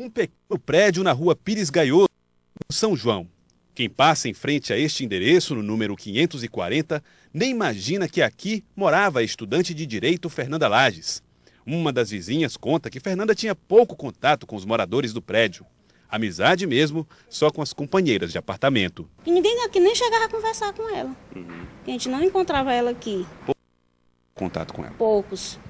Um pequeno prédio na rua Pires Gaioso, no São João. Quem passa em frente a este endereço, no número 540, nem imagina que aqui morava a estudante de Direito Fernanda Lages. Uma das vizinhas conta que Fernanda tinha pouco contato com os moradores do prédio. Amizade mesmo, só com as companheiras de apartamento. E ninguém aqui nem chegava a conversar com ela. A gente não encontrava ela aqui. Contato com ela? Poucos.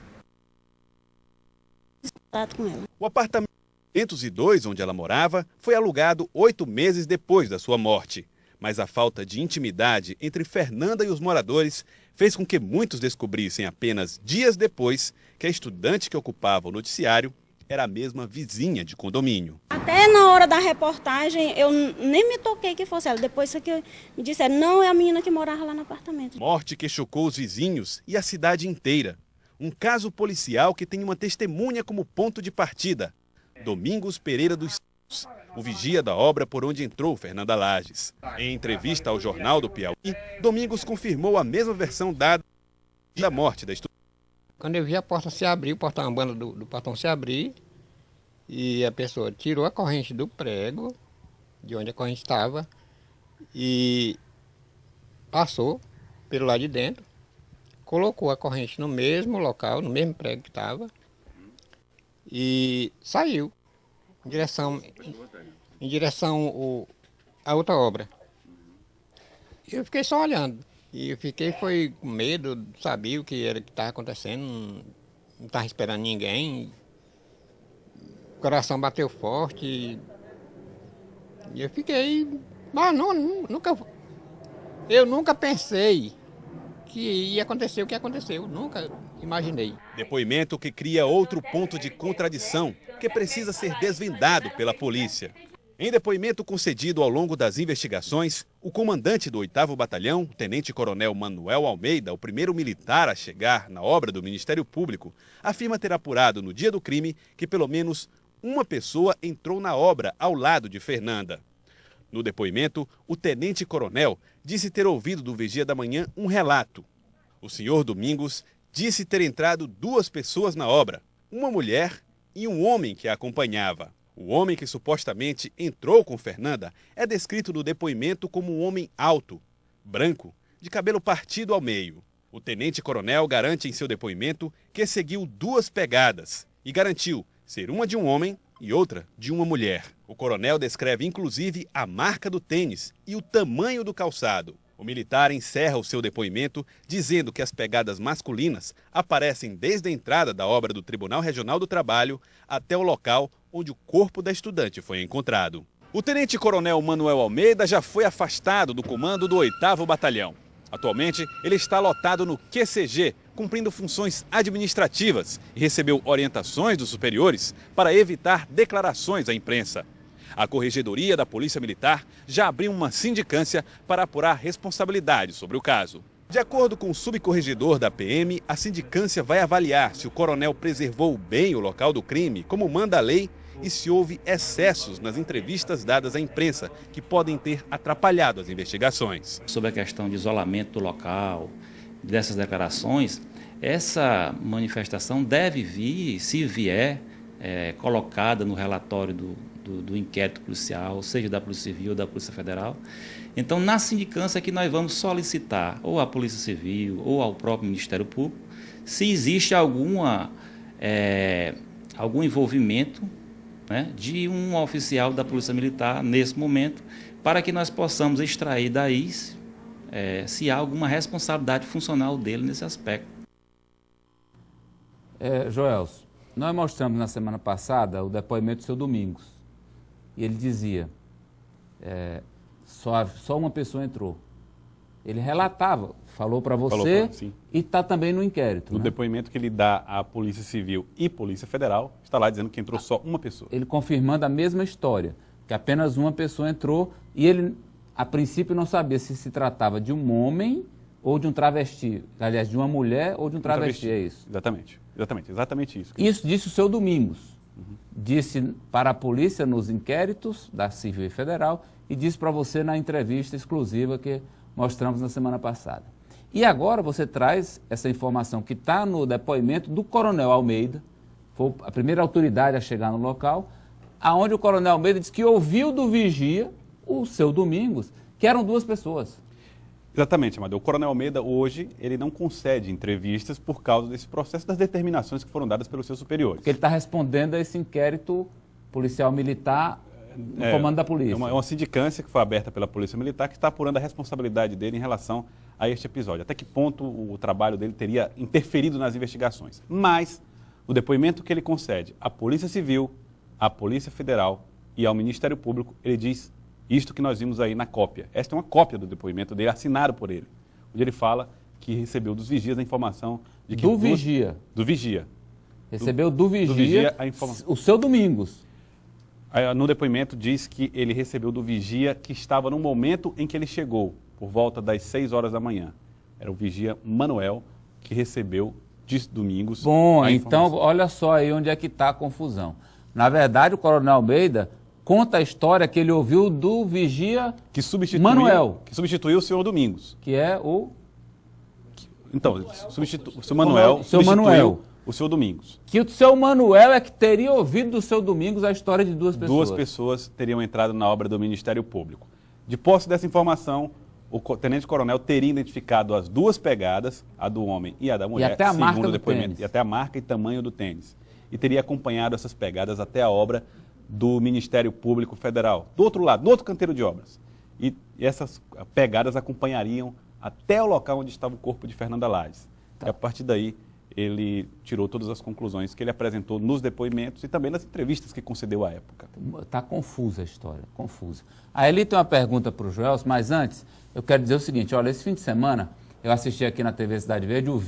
Contato com ela. O apartamento 502, onde ela morava, foi alugado 8 meses depois da sua morte. Mas a falta de intimidade entre Fernanda e os moradores fez com que muitos descobrissem apenas dias depois que a estudante que ocupava o noticiário era a mesma vizinha de condomínio. Até na hora da reportagem eu nem me toquei que fosse ela. Depois que me disseram, não, é a menina que morava lá no apartamento. Morte que chocou os vizinhos e a cidade inteira. Um caso policial que tem uma testemunha como ponto de partida. Domingos Pereira dos Santos, o vigia da obra por onde entrou Fernanda Lages. Em entrevista ao Jornal do Piauí, Domingos confirmou a mesma versão dada da morte da estudante. Quando eu vi a porta se abrir, o portão, a banda do portão se abrir, e a pessoa tirou a corrente do prego, de onde a corrente estava, e passou pelo lado de dentro, colocou a corrente no mesmo local, no mesmo prego que estava, e saiu em direção à outra obra. E eu fiquei só olhando. E eu foi com medo, sabia o que era que estava acontecendo, não estava esperando ninguém. O coração bateu forte. E eu fiquei... Mas eu nunca pensei que ia acontecer o que aconteceu, nunca imaginei. Depoimento que cria outro ponto de contradição, que precisa ser desvendado pela polícia. Em depoimento concedido ao longo das investigações, o comandante do 8º Batalhão, tenente-coronel Manuel Almeida, o primeiro militar a chegar na obra do Ministério Público, afirma ter apurado no dia do crime que pelo menos uma pessoa entrou na obra ao lado de Fernanda. No depoimento, o tenente-coronel disse ter ouvido do vigia da manhã um relato. O senhor Domingos disse ter entrado 2 pessoas na obra, uma mulher e um homem que a acompanhava. O homem que supostamente entrou com Fernanda é descrito no depoimento como um homem alto, branco, de cabelo partido ao meio. O tenente-coronel garante em seu depoimento que seguiu 2 pegadas e garantiu ser uma de um homem e outra de uma mulher. O coronel descreve inclusive a marca do tênis e o tamanho do calçado. O militar encerra o seu depoimento dizendo que as pegadas masculinas aparecem desde a entrada da obra do Tribunal Regional do Trabalho até o local onde o corpo da estudante foi encontrado. O tenente-coronel Manuel Almeida já foi afastado do comando do 8º Batalhão. Atualmente, ele está lotado no QCG, cumprindo funções administrativas e recebeu orientações dos superiores para evitar declarações à imprensa. A Corregedoria da Polícia Militar já abriu uma sindicância para apurar responsabilidade sobre o caso. De acordo com o subcorregedor da PM, a sindicância vai avaliar se o coronel preservou bem o local do crime, como manda a lei, e se houve excessos nas entrevistas dadas à imprensa, que podem ter atrapalhado as investigações. Sobre a questão de isolamento do local, dessas declarações, essa manifestação deve vir, se vier, colocada no relatório do inquérito policial, seja da Polícia Civil ou da Polícia Federal. Então, na sindicância é que nós vamos solicitar ou à Polícia Civil ou ao próprio Ministério Público se existe algum envolvimento, né, de um oficial da Polícia Militar nesse momento, para que nós possamos extrair daí se há alguma responsabilidade funcional dele nesse aspecto. Joelson, nós mostramos na semana passada o depoimento do seu Domingos. E ele dizia, só uma pessoa entrou. Ele relatava, falou para você e está também no inquérito. No depoimento que ele dá à Polícia Civil e Polícia Federal, está lá dizendo que entrou só uma pessoa. Ele confirmando a mesma história, que apenas uma pessoa entrou e ele, a princípio, não sabia se tratava de um homem ou de um travesti. Aliás, de uma mulher ou de um travesti, é isso? Exatamente isso. Isso disse o seu Domingos. Disse para a polícia nos inquéritos da Civil e Federal e disse para você na entrevista exclusiva que mostramos na semana passada. E agora você traz essa informação que está no depoimento do coronel Almeida, foi a primeira autoridade a chegar no local, onde o Coronel Almeida disse que ouviu do vigia, o seu Domingos, que eram 2 pessoas. Exatamente, Amadeu. O Coronel Almeida, hoje, ele não concede entrevistas por causa desse processo das determinações que foram dadas pelos seus superiores. Porque ele está respondendo a esse inquérito policial militar no comando da polícia. É uma sindicância que foi aberta pela Polícia Militar que está apurando a responsabilidade dele em relação a este episódio. Até que ponto o trabalho dele teria interferido nas investigações. Mas, o depoimento que ele concede à Polícia Civil, à Polícia Federal e ao Ministério Público, ele diz isto que nós vimos aí na cópia. Esta é uma cópia do depoimento dele, assinado por ele, onde ele fala que recebeu dos vigias a informação de que... Do vigia. Do vigia. Recebeu do vigia a informação. O seu Domingos. No depoimento diz que ele recebeu do vigia que estava no momento em que ele chegou, por volta das 6 horas da manhã. Era o vigia Manuel que recebeu de Domingos. Bom, então olha só aí onde é que está a confusão. Na verdade, o Coronel Almeida conta a história que ele ouviu do vigia que substituiu, Manuel. Que substituiu o senhor Domingos. Que é o... Então, o seu Manuel substituiu o seu Domingos. Que o seu Manuel é que teria ouvido do seu Domingos a história de 2 pessoas. 2 pessoas teriam entrado na obra do Ministério Público. De posse dessa informação, o tenente-coronel teria identificado as 2 pegadas, a do homem e a da mulher, e até a marca segundo o do depoimento, tênis. e até a marca e tamanho do tênis. E teria acompanhado essas pegadas até a obra do Ministério Público Federal, do outro lado, no outro canteiro de obras. E essas pegadas acompanhariam até o local onde estava o corpo de Fernanda Lages. Tá. E a partir daí, ele tirou todas as conclusões que ele apresentou nos depoimentos e também nas entrevistas que concedeu à época. Está confusa a história, confusa. A Eli tem uma pergunta para o Joelson, mas antes, eu quero dizer o seguinte, olha, esse fim de semana, eu assisti aqui na TV Cidade Verde o